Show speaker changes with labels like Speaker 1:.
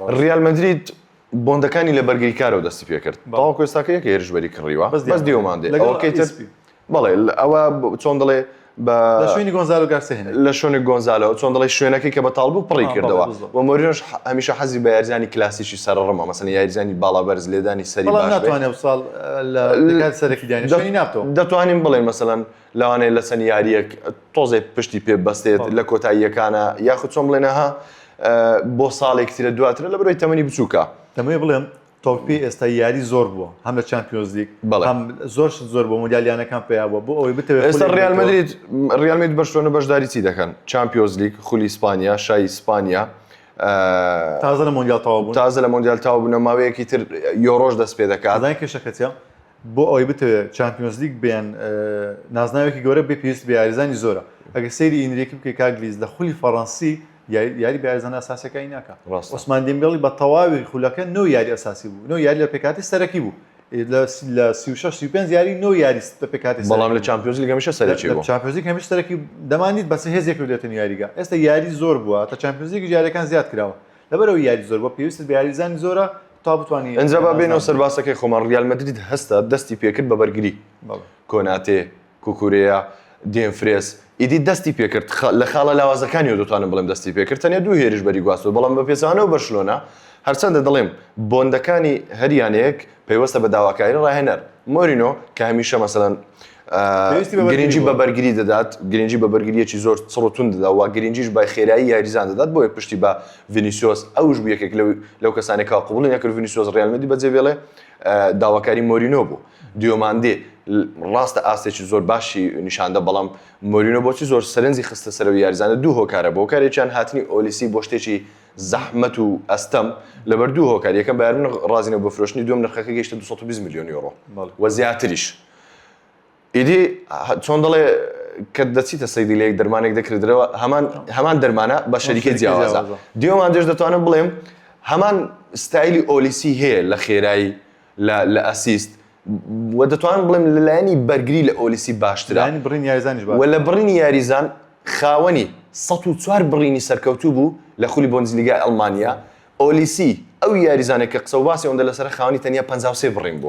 Speaker 1: ریال مدرید بۆندەکانی لە بەرگری کارەوە دەستی پێ کرد تاوەکو ئێستاکە یەک هێرشبەری کڕیوە بەس دیۆماندێ ئەوەکەی تر بەڵێ ئەوە چۆن دەڵێ
Speaker 2: لە شوێنی گۆنزالۆ گارسیا هێنا
Speaker 1: لە شوێنی گۆنزالۆ چۆن دەڵێ شوێنەکەی کە بەتاڵ بوو پڕی کردەوە و مۆرینۆش هەمیشە حەزی بە یاریزانی کلاسیکی سەرڕەما مەسەڵەن یاریزانی باڵابەرز لێدانی سەری باش
Speaker 2: ناتوانێت ساڵ لە کات سەرەکی دانی شوێنی نابتەوە
Speaker 1: دەتوانین بڵێن مەسەڵەن لەوانەیە لە سەنی یاریەک تۆزێ پشتی پێ بەستێت لە کۆتاییەکانە یاخود چۆن بڵێنەها بۆ ساڵێک ترە دواترە لە بەرەوەی تەمەنی بچووکە
Speaker 2: دەمەوێت بڵێم تۆپی ئێستا یاری زۆر بووە هەم لە چامپیۆنز لیگ هەم زۆر بۆ مۆندیالیانەکان پێیا بووە بۆ ئەوەی بتەوێت
Speaker 1: ئێستا ریال مدرید بەشتۆنە بەشداری چی دەکەن چامپیۆنز لیگ خولی ئیسپانیا شای ئیسپانیا
Speaker 2: تازە لە مۆندیال تەواو بوون
Speaker 1: تازە لە مۆندیال تەواو بوونە ماوەیەکی تر یۆڕۆژ دەست پێ دەکات
Speaker 2: زانای کێشەکەتیە بۆ ئەوەی بتەوێت چامپیۆنز لیگ بێن نازناوێکی گەورە بێ پێویست بە یاریزانی زۆرە ئەگەر سەیری ئینریەکی بکەی کاگلیز لە خولی فەڕەنسی یاری بە یاریزانە ئەساسیەکەی ناکە عوسمان دێمبێڵی بە تەواوی خولەکە نۆ یاری ئەساسی بوو نۆ یاری لە پێکاتی سەرەکی بوو لە 36 یاری نۆ یاری لە پێکاتی
Speaker 1: بەڵام لە چامپیۆنز لیگ هەمیشە سەرەکی بوو
Speaker 2: چامپیۆنز لیگ هەمیشە سەرەکی دەمانیت بەس هێزێک بێتن یاریگا ئێستا یاری زۆر بووە تا چامپیۆنز لیگ یاریەکان زیاد کراوە لەبەرەوەی یاری زۆر بووە پێویست بە یاریزانی زۆرە تا بتوانانی
Speaker 1: ئەنجا با بێنەوە سەرباسەکەی خۆمان ریال مدرید هەستا دەستی پێکرد بە بەرگری کۆناتێ کوکورێیا دێنفرێس ئیدی دەستی پێکرد لە خاڵە لاوازەکانی دەتوانم بڵێم دەستی پێکرد تەنیا دوو هێرش بەری گواستەوە بەڵام بە پێچەوانەوە بەرشلۆنا هەرچەندە دڵێم بۆندەکانی هەریانەیەک پێوەستە بە داواکاری ڕاهێنەر مۆرینۆ کە هەمیشە مەسەڵەن گرنگی بە بەرگری دەدات گرنگی بە بەرگریەکی زۆر سڕۆتون دەدا و گرنگیش بە خێرایی یاریزان دەدات بۆیە پشتی بە ڤینیسیۆس ئەوش بوو یەکێک لەو کەسانێک کا قبوڵ نەکرد ڤینیسیۆس ریال مدرید بەجێ بێڵێ داواکاری مۆرینۆ بوو دیۆماندێ ڕاستە ئاستێکی زۆر باشی نیشاندە بەڵام مۆرینۆ بۆچی زۆر سەرنجی خستە سەرەوەی یاریزانە دوو هۆکارە بۆ هۆکارێکیان هاتنی ئۆلیسی بۆ شتێکی زەحمەت و ئەستەم لەبەر دوو هۆکار یەکەم بایرن ڕازینە بۆ فرۆشتنی دوم نرخەکە گەیشتە 220 میلیۆن یۆڕۆ و زیاتریش ئیدی چۆن دەڵێ کە دەچیتە سەیدی لە یەک دەرمانێک دەکردرەوە هەمان دەرمانە بە شەریکە جیاوازە دیۆمان دێش دەتوانم بڵێم هەمان ستایلی ئۆلیسی هەیە لە خێرایی لە ئەسیست و دەتوانم بڵێم لەلایەنی بەرگری لە ئۆلیسی باشترە و لە بڕینی یاریزان خاوەنی 104 بڕینی سەرکەوتوو بوو لە خولی بۆندسلیگای ئەڵمانیا ئۆلیسی ئەو یاریزانێک کە قسە و باسی ئەوەندە لەسەر خاوەنی تەنیا 53 بڕین بوو